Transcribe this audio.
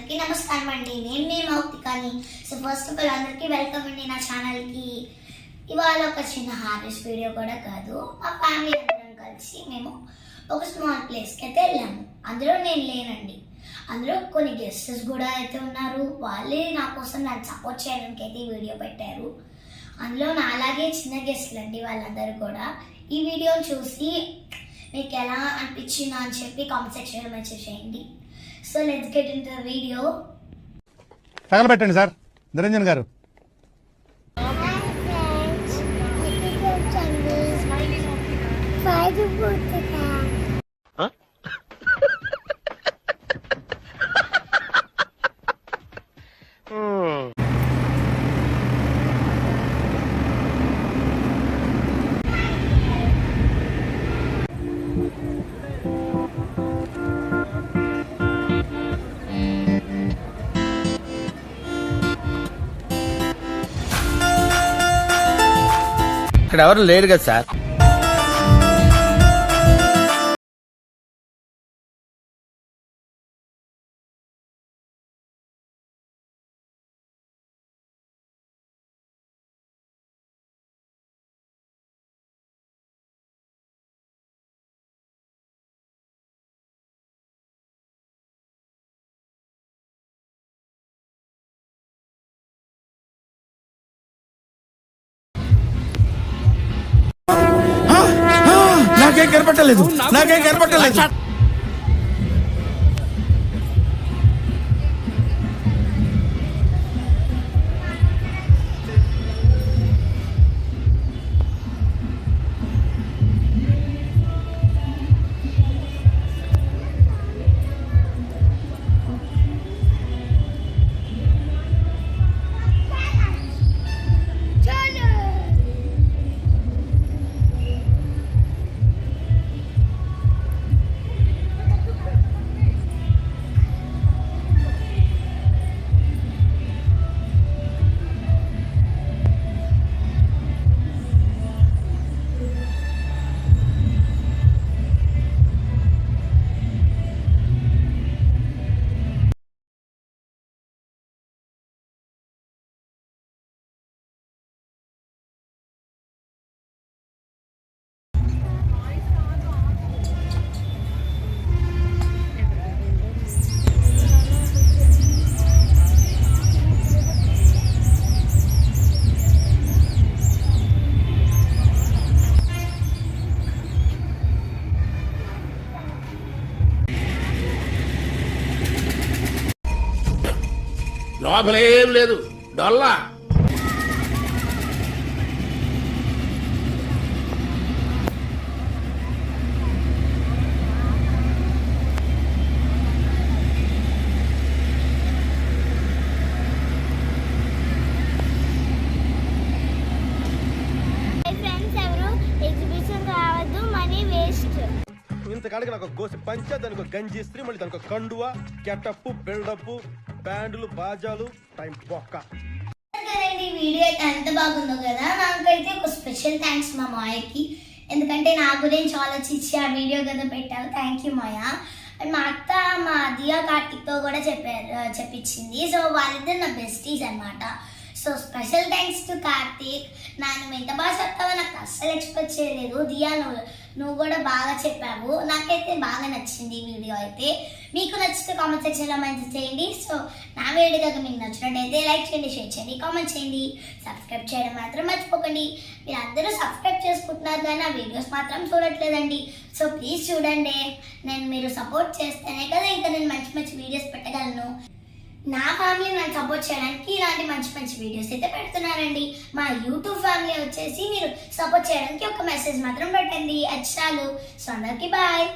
అందరికీ నమస్కారం అండి. నేను మౌక్తికాని. సో ఫస్ట్ ఆఫ్ ఆల్ అందరికీ వెల్కమ్ అండి నా ఛానల్కి. ఇవాళ ఒక చిన్న హార్వెస్ట్ వీడియో కూడా కాదు, మా ఫ్యామిలీ అందరం కలిసి మేము ఒక స్మాల్ ప్లేస్కి అయితే వెళ్ళాము. అందులో నేను లేనండి, అందులో కొన్ని గెస్టెస్ కూడా అయితే ఉన్నారు. వాళ్ళే నా కోసం నన్ను సపోర్ట్ చేయడానికి అయితే ఈ వీడియో పెట్టారు. అందులో నా అలాగే చిన్న గెస్ట్లు అండి వాళ్ళందరూ కూడా. ఈ వీడియో చూసి మీకు ఎలా అనిపించిందో అని చెప్పి కామెంట్ సెక్షన్లో మెసేజ్ చేయండి. So let's get into the video. తగలబెట్టండి సార్ నిరంజన్ గారు. ఇక్కడ ఎవరు లేరు కదా సార్. నాకేం కనపట్టలేదు. లోపలేం లేదు, డొల్లా. ఇంతకాడికి నాకు గోసి పంచ, దానికి గంజి ఇస్త్రీ, మళ్ళీ దానికి కండువా, గెటప్, బిల్డప్, బ్యాండ్లు, బాజాలు, టైం బొక్క. వీడియో అయితే ఎంత బాగుందో కదా. నాకైతే ఒక స్పెషల్ థ్యాంక్స్ మా మాయకి, ఎందుకంటే నా గురించి ఆలోచించి ఆ వీడియో కదా పెట్టారు. Thank you Maya. అండ్ మా అత్త మా దియా కార్తిక్తో కూడా చెప్పించింది. సో వాళ్ళిద్దరు నా బెస్టీస్ అనమాట. So special thanks to Karthik. నన్ను ఎంత బాగా చెప్తావో నాకు అస్సలు ఎక్స్పెక్ట్ చేయలేదు. దియా నువ్వు కూడా బాగా చెప్పావు. నాకైతే బాగా నచ్చింది ఈ వీడియో అయితే. మీకు నచ్చితే కామెంట్ సెక్షన్లో మెన్షన్ చేయండి. సో నా వీడియో దగ్గర మీకు నచ్చినట్టయితే లైక్ చేయండి, షేర్ చేయండి, కామెంట్ చేయండి, సబ్స్క్రైబ్ చేయడం మాత్రం మర్చిపోకండి. మీరు అందరూ సబ్స్క్రైబ్ చేసుకుంటున్నారు కానీ నా వీడియోస్ మాత్రం చూడట్లేదండి. సో ప్లీజ్ చూడండి. మీరు సపోర్ట్ చేస్తేనే కదా ఇంకా నేను మంచి మంచి వీడియోస్ పెట్టగలను. నా ఫ్యామిలీ నన్ను సపోర్ట్ చేయడానికి ఇలాంటి మంచి మంచి వీడియోస్ అయితే పెడుతున్నారండి. మా యూట్యూబ్ ఫ్యామిలీ వచ్చేసి మీరు సపోర్ట్ చేయడానికి ఒక మెసేజ్ మాత్రం పెట్టండి, అది చాలు. సో అందరికీ బాయ్.